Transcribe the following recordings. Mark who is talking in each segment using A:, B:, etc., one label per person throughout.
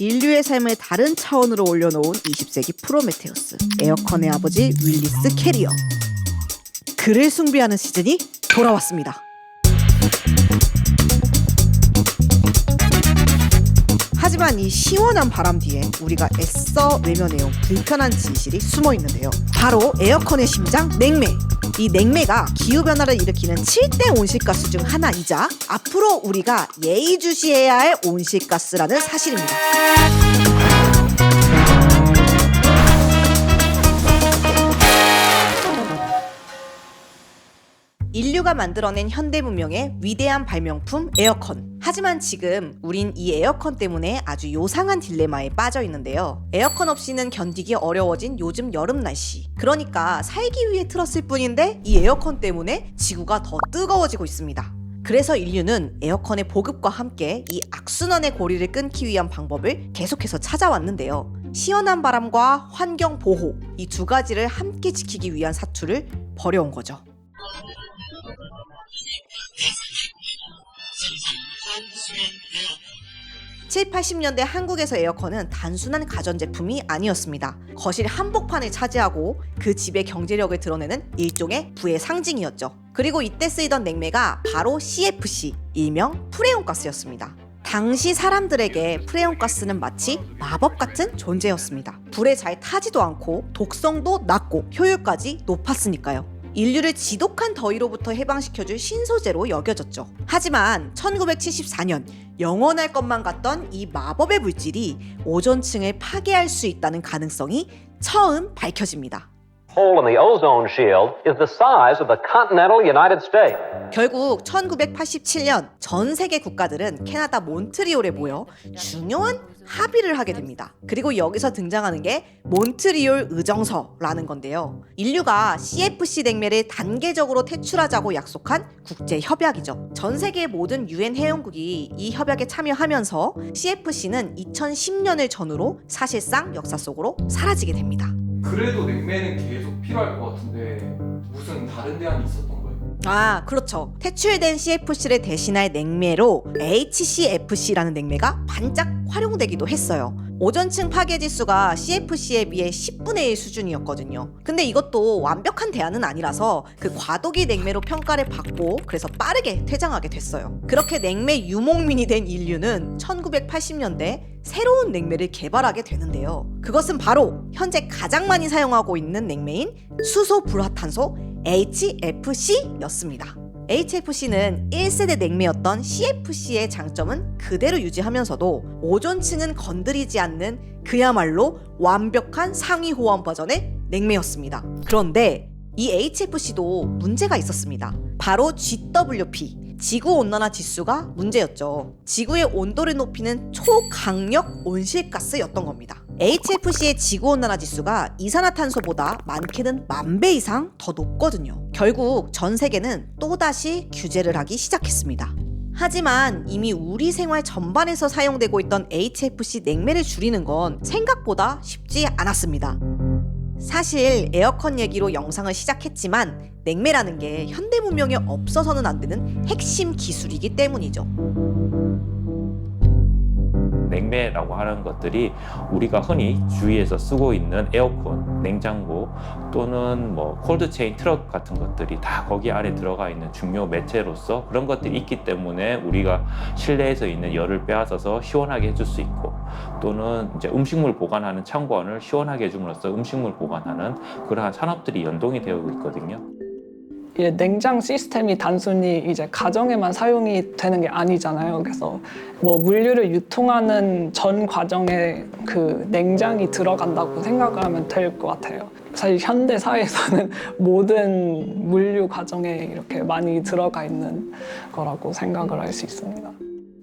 A: 인류의 삶을 다른 차원으로 올려놓은 20세기 프로메테우스, 에어컨의 아버지 윌리스 캐리어. 그를 숭배하는 시즌이 돌아왔습니다. 하지만 이 시원한 바람 뒤에 우리가 애써 외면해온 불편한 진실이 숨어 있는데요. 바로 에어컨의 심장, 냉매. 이 냉매가 기후변화를 일으키는 7대 온실가스 중 하나이자 앞으로 우리가 예의주시해야 할 온실가스라는 사실입니다. 인류가 만들어낸 현대문명의 위대한 발명품 에어컨. 하지만 지금 우린 이 에어컨 때문에 아주 요상한 딜레마에 빠져 있는데요. 에어컨 없이는 견디기 어려워진 요즘 여름 날씨. 그러니까 살기 위해 틀었을 뿐인데 이 에어컨 때문에 지구가 더 뜨거워지고 있습니다. 그래서 인류는 에어컨의 보급과 함께 이 악순환의 고리를 끊기 위한 방법을 계속해서 찾아왔는데요. 시원한 바람과 환경 보호, 이 두 가지를 함께 지키기 위한 사투를 벌여온 거죠. 70, 80년대 한국에서 에어컨은 단순한 가전제품이 아니었습니다. 거실 한복판을 차지하고 그 집의 경제력을 드러내는 일종의 부의 상징이었죠. 그리고 이때 쓰이던 냉매가 바로 CFC, 일명 프레온가스였습니다. 당시 사람들에게 프레온가스는 마치 마법 같은 존재였습니다. 불에 잘 타지도 않고 독성도 낮고 효율까지 높았으니까요. 인류를 지독한 더위로부터 해방시켜줄 신소재로 여겨졌죠. 하지만 1974년 영원할 것만 같던 이 마법의 물질이 오존층을 파괴할 수 있다는 가능성이 처음 밝혀집니다.
B: hole in the ozone shield is the size of the continental United States.
A: 결국 1987년 전 세계 국가들은 캐나다 몬트리올에 모여 중요한 합의를 하게 됩니다. 그리고 여기서 등장하는 게 몬트리올 의정서라는 건데요. 인류가 CFC 냉매를 단계적으로 퇴출하자고 약속한 국제 협약이죠. 전 세계 모든 UN 회원국이 이 협약에 참여하면서 CFC는 2010년을 전후로 사실상 역사 속으로 사라지게 됩니다.
C: 그래도 냉매는 계속 필요할 것 같은데 무슨 다른 대안이 있었던 거예요?
A: 아, 그렇죠. 퇴출된 CFC를 대신할 냉매로 HCFC라는 냉매가 반짝 활용되기도 했어요. 오존층 파괴 지수가 CFC에 비해 10분의 1 수준이었거든요. 근데 이것도 완벽한 대안은 아니라서 그 과도기 냉매로 평가를 받고 그래서 빠르게 퇴장하게 됐어요. 그렇게 냉매 유목민이 된 인류는 1980년대 새로운 냉매를 개발하게 되는데요. 그것은 바로 현재 가장 많이 사용하고 있는 냉매인 수소 불화탄소 HFC였습니다. HFC는 1세대 냉매였던 CFC의 장점은 그대로 유지하면서도 오존층은 건드리지 않는 그야말로 완벽한 상위 호환 버전의 냉매였습니다. 그런데 이 HFC도 문제가 있었습니다. 바로 GWP, 지구온난화 지수가 문제였죠. 지구의 온도를 높이는 초강력 온실가스였던 겁니다. HFC의 지구온난화 지수가 이산화탄소보다 많게는 10,000배 이상 더 높거든요. 결국 전 세계는 또다시 규제를 하기 시작했습니다. 하지만 이미 우리 생활 전반에서 사용되고 있던 HFC 냉매를 줄이는 건 생각보다 쉽지 않았습니다. 사실 에어컨 얘기로 영상을 시작했지만 냉매라는 게 현대 문명에 없어서는 안 되는 핵심 기술이기 때문이죠.
D: 냉매라고 하는 것들이 우리가 흔히 주위에서 쓰고 있는 에어컨, 냉장고 또는 콜드체인 트럭 같은 것들이 다 거기 안에 들어가 있는 중요 매체로서 그런 것들이 있기 때문에 우리가 실내에서 있는 열을 빼앗아서 시원하게 해줄 수 있고 또는 이제 음식물 보관하는 창고안을 시원하게 해줌으로써 음식물 보관하는 그러한 산업들이 연동이 되어 있거든요.
E: 냉장 시스템이 단순히 이제 가정에만 사용이 되는 게 아니잖아요. 그래서 물류를 유통하는 전 과정에 그 냉장이 들어간다고 생각을 하면 될 것 같아요. 사실 현대 사회에서는 모든 물류 과정에 이렇게 많이 들어가 있는 거라고 생각을 할 수 있습니다.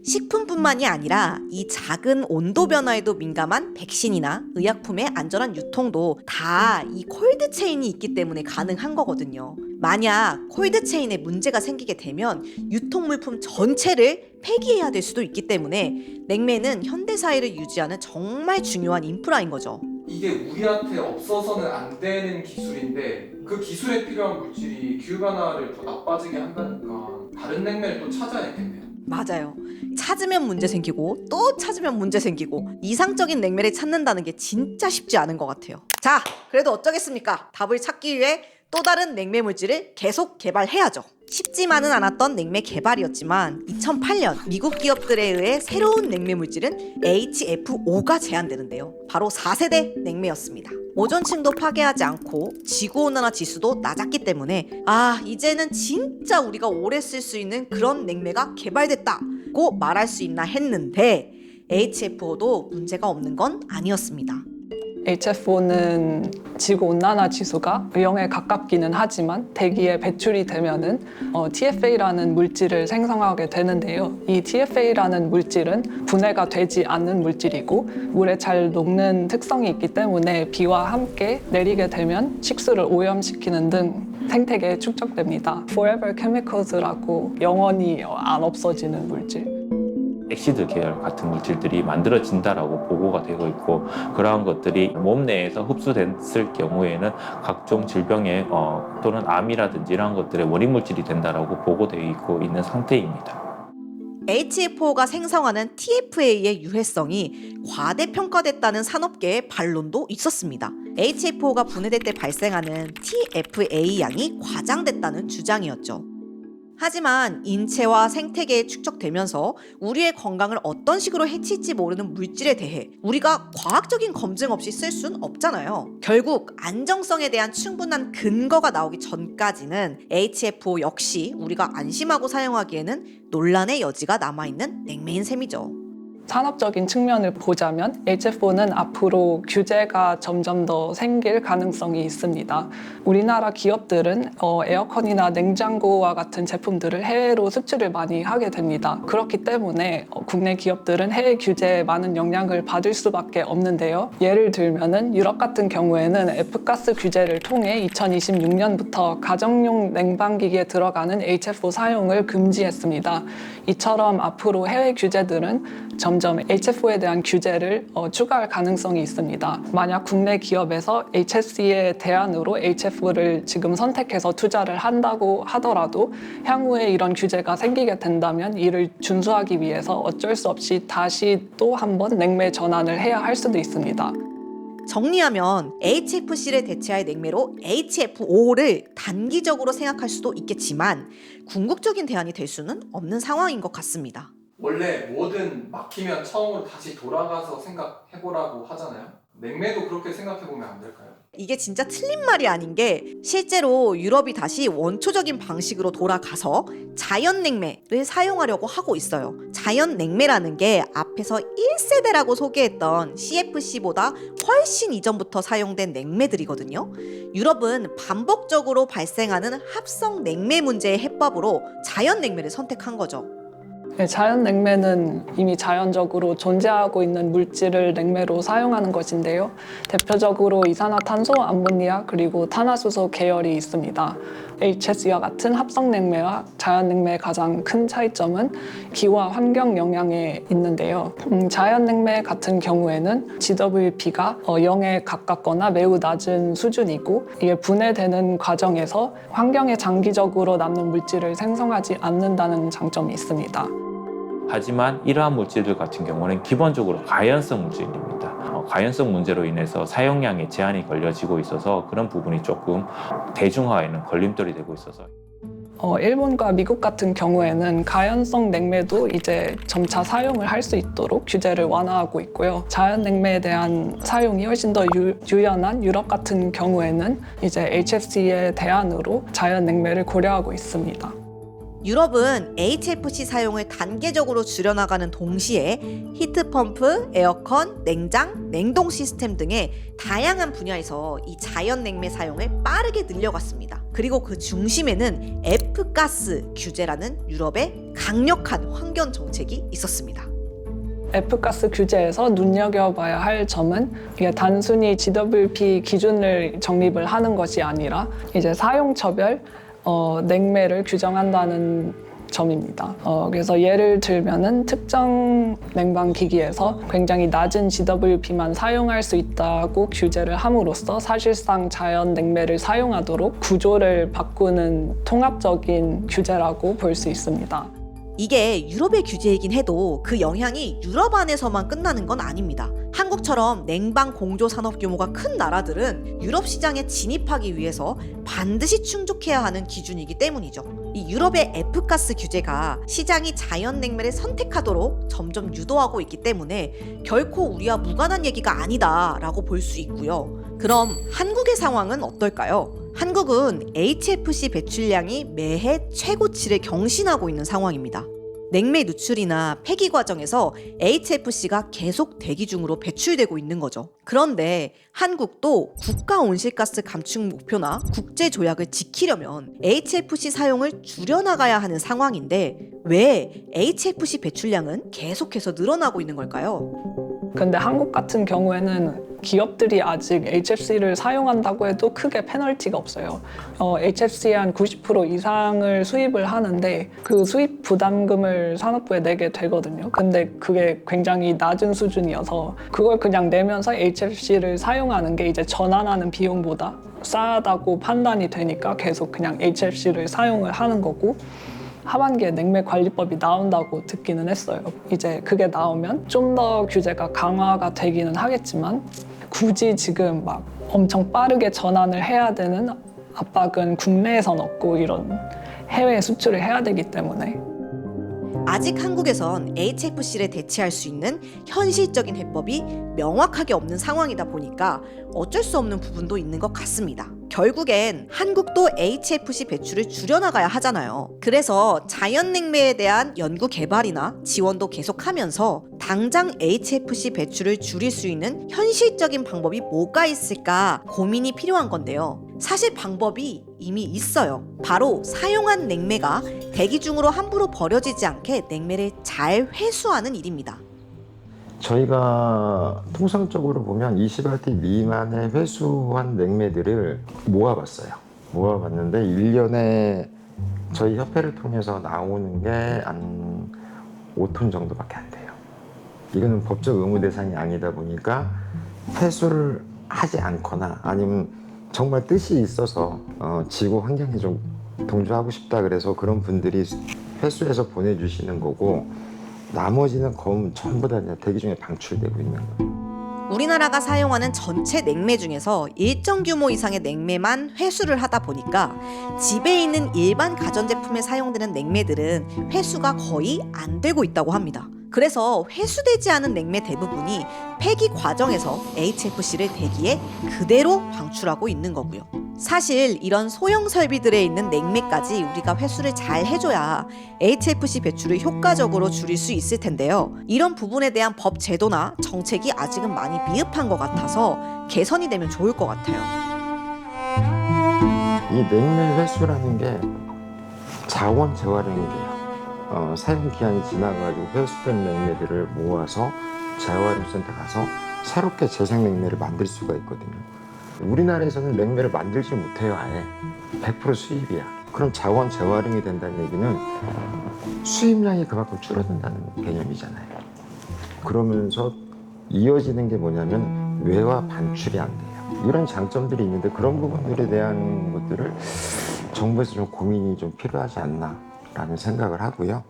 A: 식품뿐만이 아니라 이 작은 온도 변화에도 민감한 백신이나 의약품의 안전한 유통도 다 이 콜드체인이 있기 때문에 가능한 거거든요. 만약 콜드체인에 문제가 생기게 되면 유통물품 전체를 폐기해야 될 수도 있기 때문에 냉매는 현대사회를 유지하는 정말 중요한 인프라인 거죠.
C: 이게 우리한테 없어서는 안 되는 기술인데 그 기술에 필요한 물질이 기후변화를 더 나빠지게 한다니까 다른 냉매를 또 찾아야겠네요.
A: 맞아요. 찾으면 문제 생기고 또 찾으면 문제 생기고 이상적인 냉매를 찾는다는 게 진짜 쉽지 않은 것 같아요. 자, 그래도 어쩌겠습니까? 답을 찾기 위해 또 다른 냉매 물질을 계속 개발해야죠. 쉽지만은 않았던 냉매 개발이었지만 2008년 미국 기업들에 의해 새로운 냉매 물질은 HFO가 제안되는데요. 바로 4세대 냉매였습니다. 오존층도 파괴하지 않고 지구온난화 지수도 낮았기 때문에 이제는 진짜 우리가 오래 쓸 수 있는 그런 냉매가 개발됐다고 말할 수 있나 했는데 HFO도 문제가 없는 건 아니었습니다.
E: HFO는 지구온난화 지수가 0에 가깝기는 하지만 대기에 배출이 되면은 TFA라는 물질을 생성하게 되는데요. 이 TFA라는 물질은 분해가 되지 않는 물질이고 물에 잘 녹는 특성이 있기 때문에 비와 함께 내리게 되면 식수를 오염시키는 등 생태계에 축적됩니다. Forever Chemicals라고 영원히 안 없어지는 물질.
D: 엑시드 계열 같은 물질들이 만들어진다라고 보고가 되고 있고 그러한 것들이 몸 내에서 흡수됐을 경우에는 각종 질병의 또는 암이라든지 이러한 것들의 원인 물질이 된다라고 보고되어 있고 있는 상태입니다.
A: HFO가 생성하는 TFA의 유해성이 과대평가됐다는 산업계의 반론도 있었습니다. HFO가 분해될 때 발생하는 TFA 양이 과장됐다는 주장이었죠. 하지만 인체와 생태계에 축적되면서 우리의 건강을 어떤 식으로 해칠지 모르는 물질에 대해 우리가 과학적인 검증 없이 쓸 순 없잖아요. 결국 안정성에 대한 충분한 근거가 나오기 전까지는 HFO 역시 우리가 안심하고 사용하기에는 논란의 여지가 남아있는 냉매인 셈이죠.
E: 산업적인 측면을 보자면 HFO는 앞으로 규제가 점점 더 생길 가능성이 있습니다. 우리나라 기업들은 에어컨이나 냉장고와 같은 제품들을 해외로 수출을 많이 하게 됩니다. 그렇기 때문에 국내 기업들은 해외 규제에 많은 영향을 받을 수밖에 없는데요. 예를 들면은 유럽 같은 경우에는 F가스 규제를 통해 2026년부터 가정용 냉방기기에 들어가는 HFO 사용을 금지했습니다. 이처럼 앞으로 해외 규제들은 점점 HFO에 대한 규제를 추가할 가능성이 있습니다. 만약 국내 기업에서 HSC의 대안으로 HFO를 지금 선택해서 투자를 한다고 하더라도 향후에 이런 규제가 생기게 된다면 이를 준수하기 위해서 어쩔 수 없이 다시 또 한 번 냉매 전환을 해야 할 수도 있습니다.
A: 정리하면 HFC를 대체할 냉매로 HFO를 단기적으로 생각할 수도 있겠지만 궁극적인 대안이 될 수는 없는 상황인 것 같습니다.
C: 원래 뭐든 막히면 처음으로 다시 돌아가서 생각해보라고 하잖아요. 냉매도 그렇게 생각해보면 안 될까요?
A: 이게 진짜 틀린 말이 아닌 게 실제로 유럽이 다시 원초적인 방식으로 돌아가서 자연 냉매를 사용하려고 하고 있어요. 자연 냉매라는 게 앞에서 1세대라고 소개했던 CFC보다 훨씬 이전부터 사용된 냉매들이거든요. 유럽은 반복적으로 발생하는 합성 냉매 문제의 해법으로 자연 냉매를 선택한 거죠.
E: 자연 냉매는 이미 자연적으로 존재하고 있는 물질을 냉매로 사용하는 것인데요. 대표적으로 이산화탄소, 암모니아, 그리고 탄화수소 계열이 있습니다. HSC와 같은 합성 냉매와 자연 냉매의 가장 큰 차이점은 기후와 환경 영향에 있는데요. 자연 냉매 같은 경우에는 GWP가 0에 가깝거나 매우 낮은 수준이고 이게 분해되는 과정에서 환경에 장기적으로 남는 물질을 생성하지 않는다는 장점이 있습니다.
D: 하지만 이러한 물질들 같은 경우는 기본적으로 가연성 물질입니다. 가연성 문제로 인해서 사용량에 제한이 걸려지고 있어서 그런 부분이 조금 대중화에는 걸림돌이 되고 있어서
E: 일본과 미국 같은 경우에는 가연성 냉매도 이제 점차 사용을 할 수 있도록 규제를 완화하고 있고요. 자연 냉매에 대한 사용이 훨씬 더 유연한 유럽 같은 경우에는 이제 HFC의 대안으로 자연 냉매를 고려하고 있습니다.
A: 유럽은 HFC 사용을 단계적으로 줄여나가는 동시에 히트펌프, 에어컨, 냉장, 냉동 시스템 등의 다양한 분야에서 이 자연 냉매 사용을 빠르게 늘려갔습니다. 그리고 그 중심에는 F가스 규제라는 유럽의 강력한 환경 정책이 있었습니다.
E: F가스 규제에서 눈여겨봐야 할 점은 이게 단순히 GWP 기준을 정립을 하는 것이 아니라 이제 사용처별 냉매를 규정한다는 점입니다. 그래서 예를 들면은 특정 냉방기기에서 굉장히 낮은 GWP만 사용할 수 있다고 규제를 함으로써 사실상 자연 냉매를 사용하도록 구조를 바꾸는 통합적인 규제라고 볼 수 있습니다.
A: 이게 유럽의 규제이긴 해도 그 영향이 유럽 안에서만 끝나는 건 아닙니다. 한국처럼 냉방 공조 산업 규모가 큰 나라들은 유럽 시장에 진입하기 위해서 반드시 충족해야 하는 기준이기 때문이죠. 이 유럽의 F가스 규제가 시장이 자연 냉매를 선택하도록 점점 유도하고 있기 때문에 결코 우리와 무관한 얘기가 아니다라고 볼 수 있고요. 그럼 한국의 상황은 어떨까요? 한국은 HFC 배출량이 매해 최고치를 경신하고 있는 상황입니다. 냉매 누출이나 폐기 과정에서 HFC가 계속 대기 중으로 배출되고 있는 거죠. 그런데 한국도 국가 온실가스 감축 목표나 국제 조약을 지키려면 HFC 사용을 줄여나가야 하는 상황인데 왜 HFC 배출량은 계속해서 늘어나고 있는 걸까요?
E: 근데 한국 같은 경우에는 기업들이 아직 HFC를 사용한다고 해도 크게 페널티가 없어요. HFC의 한 90% 이상을 수입을 하는데 그 수입 부담금을 산업부에 내게 되거든요. 근데 그게 굉장히 낮은 수준이어서 그걸 그냥 내면서 HFC를 사용하는 게 이제 전환하는 비용보다 싸다고 판단이 되니까 계속 그냥 HFC를 사용을 하는 거고, 하반기에 냉매관리법이 나온다고 듣기는 했어요. 이제 그게 나오면 좀 더 규제가 강화가 되기는 하겠지만 굳이 지금 막 엄청 빠르게 전환을 해야 되는 압박은 국내에선 없고 이런 해외 수출을 해야 되기 때문에
A: 아직 한국에선 HFC를 대체할 수 있는 현실적인 해법이 명확하게 없는 상황이다 보니까 어쩔 수 없는 부분도 있는 것 같습니다. 결국엔 한국도 HFC 배출을 줄여나가야 하잖아요. 그래서 자연냉매에 대한 연구 개발이나 지원도 계속하면서 당장 HFC 배출을 줄일 수 있는 현실적인 방법이 뭐가 있을까 고민이 필요한 건데요. 사실 방법이 이미 있어요. 바로 사용한 냉매가 대기 중으로 함부로 버려지지 않게 냉매를 잘 회수하는 일입니다.
F: 저희가 통상적으로 보면 20RT 미만의 회수한 냉매들을 모아봤어요. 모아봤는데 1년에 저희 협회를 통해서 나오는 게 한 5톤 정도밖에 안 돼요. 이거는 법적 의무 대상이 아니다 보니까 회수를 하지 않거나 아니면 정말 뜻이 있어서 지구 환경에 좀 동조하고 싶다 그래서 그런 분들이 회수해서 보내주시는 거고, 나머지는 거의 전부 다 대기 중에 방출되고 있는 거예요.
A: 우리나라가 사용하는 전체 냉매 중에서 일정 규모 이상의 냉매만 회수를 하다 보니까 집에 있는 일반 가전제품에 사용되는 냉매들은 회수가 거의 안 되고 있다고 합니다. 그래서 회수되지 않은 냉매 대부분이 폐기 과정에서 HFC를 대기에 그대로 방출하고 있는 거고요. 사실 이런 소형 설비들에 있는 냉매까지 우리가 회수를 잘 해줘야 HFC 배출을 효과적으로 줄일 수 있을 텐데요. 이런 부분에 대한 법 제도나 정책이 아직은 많이 미흡한 것 같아서 개선이 되면 좋을 것 같아요.
F: 이 냉매 회수라는 게 자원 재활용이에요. 사용 기한이 지나가지고 회수된 냉매들을 모아서 재활용센터 가서 새롭게 재생 냉매를 만들 수가 있거든요. 우리나라에서는 냉매를 만들지 못해요. 아예 100% 수입이야. 그럼 자원 재활용이 된다는 얘기는 수입량이 그만큼 줄어든다는 개념이잖아요. 그러면서 이어지는 게 뭐냐면 외화 반출이 안 돼요. 이런 장점들이 있는데 그런 부분들에 대한 것들을 정부에서 좀 고민이 좀 필요하지 않나라는 생각을 하고요.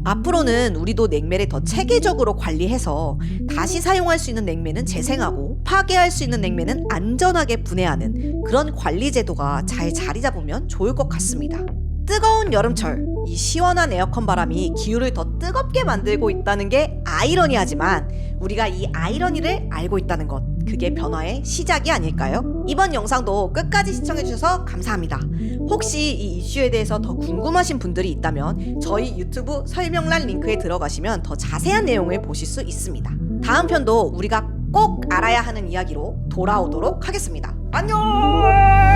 A: 앞으로는 우리도 냉매를 더 체계적으로 관리해서 다시 사용할 수 있는 냉매는 재생하고 파괴할 수 있는 냉매는 안전하게 분해하는 그런 관리 제도가 잘 자리 잡으면 좋을 것 같습니다. 뜨거운 여름철, 이 시원한 에어컨 바람이 기후를 더 뜨겁게 만들고 있다는 게 아이러니하지만 우리가 이 아이러니를 알고 있다는 것, 그게 변화의 시작이 아닐까요? 이번 영상도 끝까지 시청해주셔서 감사합니다. 혹시 이 이슈에 대해서 더 궁금하신 분들이 있다면 저희 유튜브 설명란 링크에 들어가시면 더 자세한 내용을 보실 수 있습니다. 다음 편도 우리가 꼭 알아야 하는 이야기로 돌아오도록 하겠습니다. 안녕!